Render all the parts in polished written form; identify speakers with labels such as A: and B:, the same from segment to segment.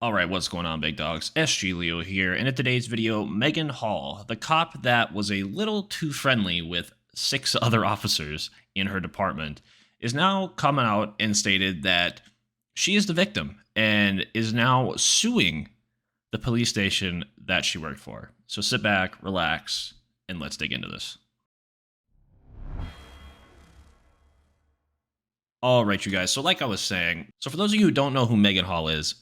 A: Alright, what's going on, big dogs? SG Leo here, and in today's video, Maegan Hall, the cop that was a little too friendly with 6 other officers in her department, is now coming out and stated that she is the victim and is now suing the police station that she worked for. So sit back, relax, and let's dig into this. Alright, you guys, so like I was saying, so for those of you who don't know who Maegan Hall is,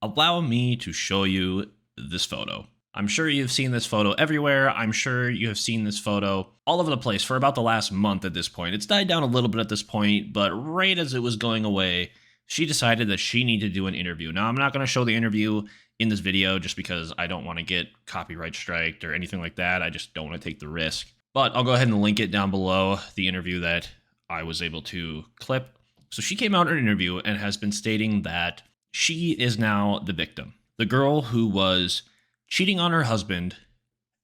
A: allow me to show you this photo. I'm sure you've seen this photo everywhere. I'm sure you have seen this photo all over the place for about the last month at this point. It's died down a little bit at this point, but right as it was going away, she decided that she needed to do an interview. Now, I'm not going to show the interview in this video just because I don't want to get copyright striked or anything like that. I just don't want to take the risk. But I'll go ahead and link it down below, the interview that I was able to clip. So she came out in an interview and has been stating that she is now the victim. The girl who was cheating on her husband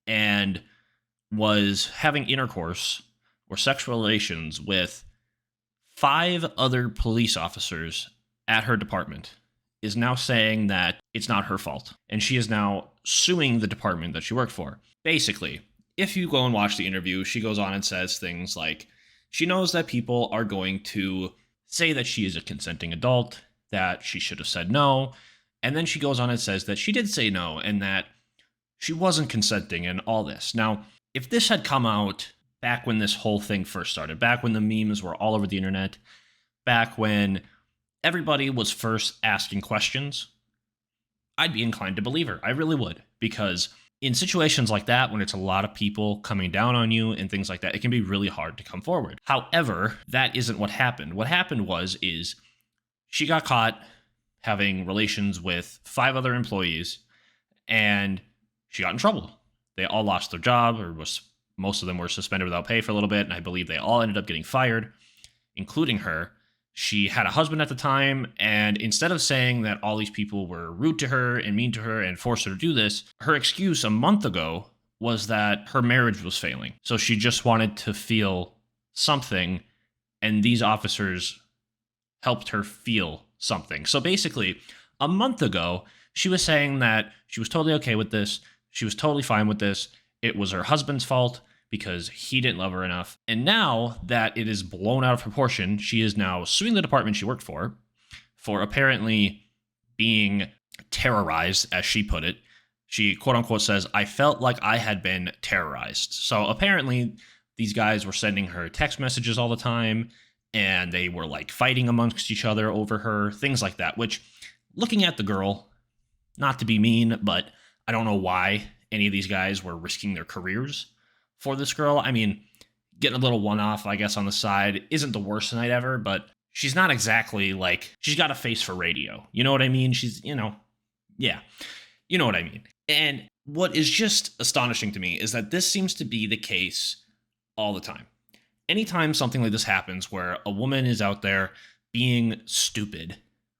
A: and was having intercourse or sexual relations with 5 other police officers at her department is now saying that it's not her fault. And she is now suing the department that she worked for. Basically, if you go and watch the interview, she goes on and says things like she knows that people are going to say that she is a consenting adult, that she should have said no, and then she goes on and says that she did say no and that she wasn't consenting and all this. Now, if this had come out back when this whole thing first started, back when the memes were all over the internet, back when everybody was first asking questions, I'd be inclined to believe her. I really would, because in situations like that, when it's a lot of people coming down on you and things like that, it can be really hard to come forward. However, that isn't what happened. What happened is she got caught having relations with 5 other employees, and she got in trouble. They all lost their job, or most of them were suspended without pay for a little bit, and I believe they all ended up getting fired, including her. She had a husband at the time, and instead of saying that all these people were rude to her and mean to her and forced her to do this, her excuse a month ago was that her marriage was failing. So she just wanted to feel something, and these officers helped her feel something. So basically, a month ago, she was saying that she was totally okay with this. She was totally fine with this. It was her husband's fault because he didn't love her enough. And now that it is blown out of proportion, she is now suing the department she worked for apparently being terrorized, as she put it. She, quote unquote, says, "I felt like I had been terrorized." So apparently these guys were sending her text messages all the time, and they were like fighting amongst each other over her, things like that, which, looking at the girl, not to be mean, but I don't know why any of these guys were risking their careers for this girl. I mean, getting a little one-off, I guess, on the side isn't the worst night ever, but she's not exactly like, she's got a face for radio. You know what I mean? She's, yeah, you know what I mean. And what is just astonishing to me is that this seems to be the case all the time. Anytime something like this happens where a woman is out there being stupid,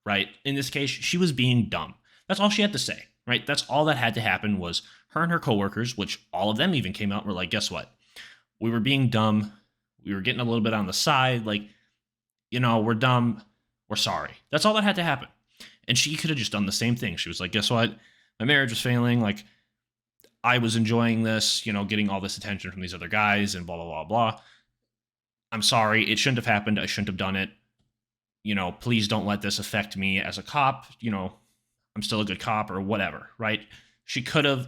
A: right? In this case, she was being dumb. That's all she had to say, right? That's all that had to happen was her and her coworkers, which all of them even came out and were like, guess what? We were being dumb. We were getting a little bit on the side. Like, we're dumb. We're sorry. That's all that had to happen. And she could have just done the same thing. She was like, guess what? My marriage was failing. Like, I was enjoying this, getting all this attention from these other guys and blah, blah, blah, blah. I'm sorry, it shouldn't have happened. I shouldn't have done it. Please don't let this affect me as a cop. I'm still a good cop or whatever, right? She could have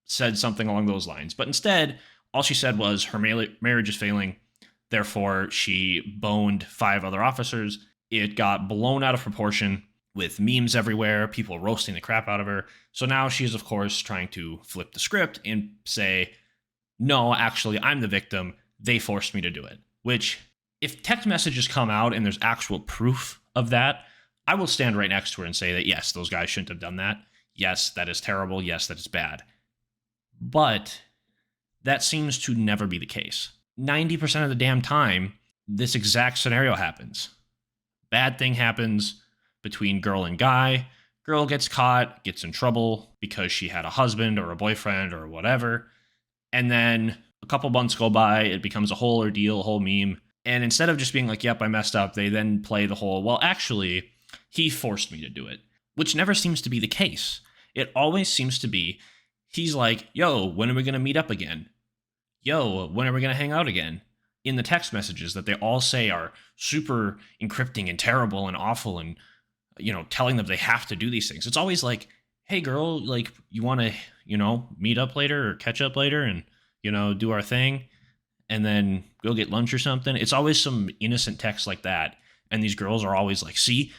A: said something along those lines. But instead, all she said was her marriage is failing. Therefore, she boned 5 other officers. It got blown out of proportion with memes everywhere, people roasting the crap out of her. So now she's, of course, trying to flip the script and say, no, actually, I'm the victim. They forced me to do it. Which, if text messages come out and there's actual proof of that, I will stand right next to her and say that, yes, those guys shouldn't have done that. Yes, that is terrible. Yes, that is bad. But that seems to never be the case. 90% of the damn time, this exact scenario happens. Bad thing happens between girl and guy. Girl gets caught, gets in trouble because she had a husband or a boyfriend or whatever. And then a couple months go by, it becomes a whole ordeal, a whole meme. And instead of just being like, yep, I messed up, they then play the whole, well, actually, he forced me to do it. which never seems to be the case. It always seems to be, he's like, yo, when are we going to meet up again? Yo, when are we going to hang out again? In the text messages that they all say are super encrypting and terrible and awful and, you know, telling them they have to do these things. It's always like, hey girl, like, you want to, you know, meet up later or catch up later and, you know, do our thing and then go get lunch or something. It's always some innocent text like that. And these girls are always like, see,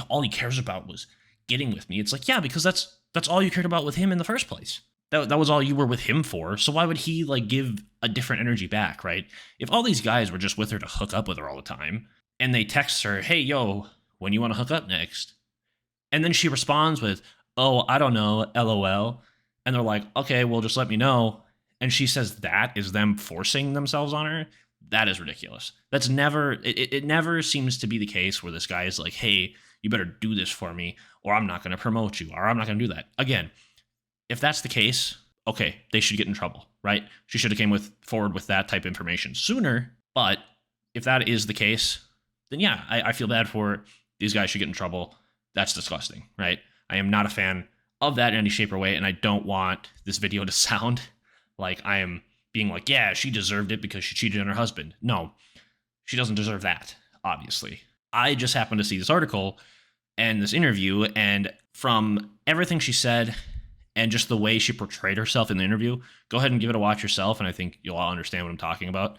A: all he cares about was getting with me. It's like, yeah, because that's all you cared about with him in the first place. That was all you were with him for. So why would he like give a different energy back, right? If all these guys were just with her to hook up with her all the time and they text her, hey, yo, when you want to hook up next? And then she responds with, oh, I don't know, LOL. And they're like, okay, well, just let me know. And she says that is them forcing themselves on her. That is ridiculous. That's never, it never seems to be the case where this guy is like, hey, you better do this for me or I'm not going to promote you or I'm not going to do that. Again, if that's the case, okay, they should get in trouble, right? She should have came forward with that type of information sooner. But if that is the case, then yeah, I feel bad for it. These guys should get in trouble. That's disgusting, right? I am not a fan of that in any shape or way, and I don't want this video to sound like I am being like, yeah, she deserved it because she cheated on her husband. No, she doesn't deserve that, obviously. I just happened to see this article and this interview, and from everything she said and just the way she portrayed herself in the interview, go ahead and give it a watch yourself, and I think you'll all understand what I'm talking about.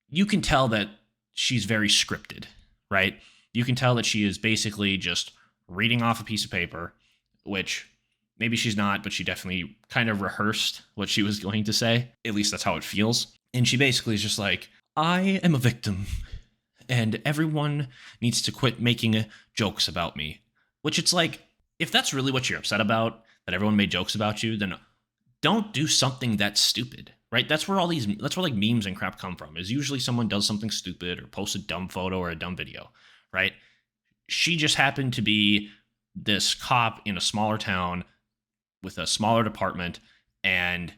A: You can tell that she's very scripted, right? You can tell that she is basically just reading off a piece of paper, which maybe she's not, but she definitely kind of rehearsed what she was going to say. At least that's how it feels. And she basically is just like, I am a victim, and everyone needs to quit making jokes about me. Which it's like, if that's really what you're upset about, that everyone made jokes about you, then don't do something that's stupid, right? That's where like memes and crap come from, is usually someone does something stupid or posts a dumb photo or a dumb video, right? She just happened to be this cop in a smaller town with a smaller department, and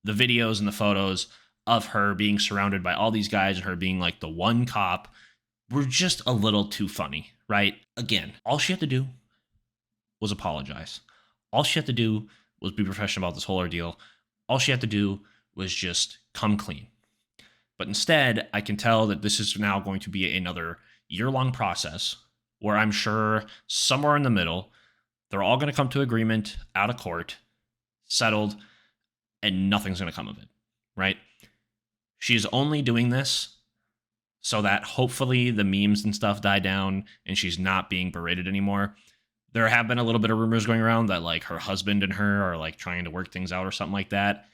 A: the videos and the photos of her being surrounded by all these guys and her being like the one cop were just a little too funny, right? Again, all she had to do was apologize. All she had to do was be professional about this whole ordeal. All she had to do was just come clean. But instead, I can tell that this is now going to be another year-long process where I'm sure somewhere in the middle, they're all going to come to agreement out of court, settled, and nothing's going to come of it, right? She's only doing this so that hopefully the memes and stuff die down and she's not being berated anymore. There have been a little bit of rumors going around that like her husband and her are like trying to work things out or something like that.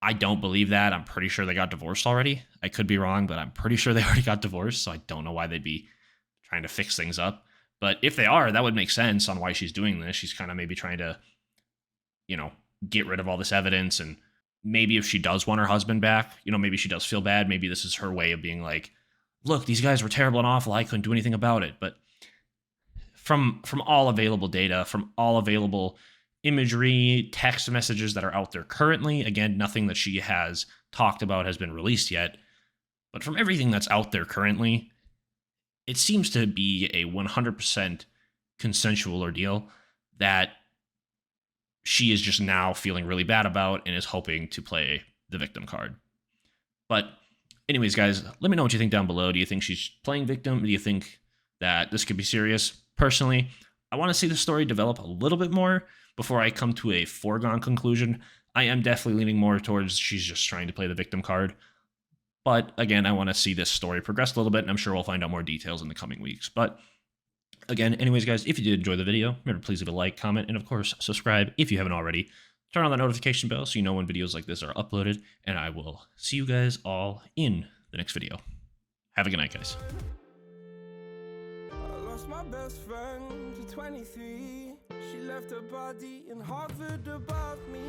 A: I don't believe that. I'm pretty sure they got divorced already. I could be wrong, but I'm pretty sure they already got divorced. So I don't know why they'd be trying to fix things up. But if they are, that would make sense on why she's doing this. She's kind of maybe trying to, you know, get rid of all this evidence. And maybe if she does want her husband back, you know, maybe she does feel bad. Maybe this is her way of being like, look, these guys were terrible and awful. I couldn't do anything about it. But from all available data, from all available imagery, text messages that are out there currently, again, nothing that she has talked about has been released yet, but from everything that's out there currently, it seems to be a 100% consensual ordeal that she is just now feeling really bad about and is hoping to play the victim card. But anyways, guys, let me know what you think down below. Do you think she's playing victim? Do you think that this could be serious? Personally, I want to see the story develop a little bit more before I come to a foregone conclusion. I am definitely leaning more towards she's just trying to play the victim card. But again, I want to see this story progress a little bit, and I'm sure we'll find out more details in the coming weeks. But again, anyways, guys, if you did enjoy the video, remember, please leave a like, comment, and of course, subscribe if you haven't already. Turn on that notification bell so you know when videos like this are uploaded, and I will see you guys all in the next video. Have a good night, guys.
B: My best friend to 23, she left her body in Harvard above me.